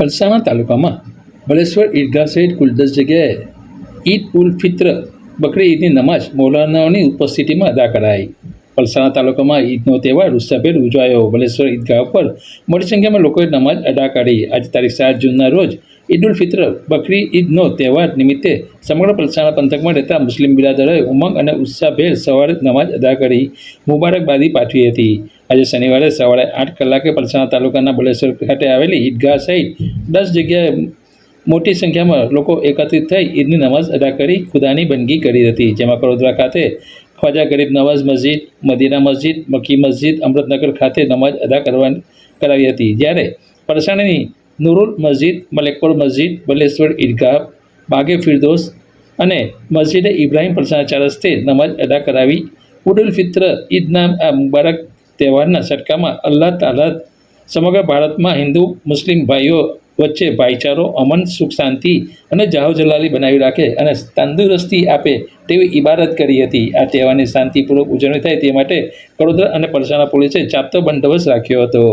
પલસાણા તાલુકામાં બલેશ્વર ઈદગાહ સહિત કુલ 10 જગ્યાએ ઈદ ઉલ ફિત્ર બકરી ઈદની નમાઝ મૌલાનાઓની ઉપસ્થિતિમાં અદા કરાઈ. પલસાણા તાલુકામાં ઈદનો તહેવાર ઉત્સાહભેર ઉજવાયો. બલેશ્વર ઈદગાહ પર મોટી સંખ્યામાં લોકોએ નમાઝ અદા કરી. આજે તારીખ 7 જૂનના રોજ ઈદ ઉલ ફિત્ર બકરી ઈદનો તહેવાર નિમિત્તે સમગ્ર પલસાણા પંથકમાં રહેતા મુસ્લિમ બિરાદરોએ ઉમંગ અને ઉત્સાહભેર સવારે નમાઝ અદા કરી મુબારકબાદી પાઠવી હતી. આજે શનિવારે સવારે 8 કલાકે પલસાણા તાલુકાના બલેશ્વર ખાતે આવેલી ઈદગાહ સહિત 10 જગ્યાએ મોટી સંખ્યામાં લોકો એકત્રિત થઈ ઈદની નમાઝ અદા કરી ખુદાની બંદગી કરી હતી. જેમાં કડોદરા ખાતે ખ્વાજા ગરીબ નવાઝ મસ્જિદ, મદીના મસ્જિદ, મક્કી મસ્જિદ, અમૃતનગર ખાતે નમાઝ અદા કરાવી હતી. જ્યારે પલસાણાની નૂરુલ મસ્જિદ, મલેકપુર મસ્જિદ, બલેશ્વર ઈદગાહ, બાગે ફિરદોસ અને મસ્જિદે ઇબ્રાહીમ પલસાણા 4 રસ્તે નમાઝ અદા કરાવી. ઈદ ઉલ ફિત્ર ઈદના આ મુબારક તહેવારના સદકામાં અલ્લાહ તાલા સમગ્ર ભારતમાં હિન્દુ મુસ્લિમ ભાઈઓ વચ્ચે ભાઈચારો, અમન, સુખ શાંતિ અને જાહોજલાલી બનાવી રાખે અને તંદુરસ્તી આપે તેવી ઇબાદત કરી હતી. આ તહેવારની શાંતિપૂર્વક ઉજવણી થાય તે માટે કડોદરા અને પલસાણા પોલીસે ચાપતો બંદોબસ્ત રાખ્યો હતો.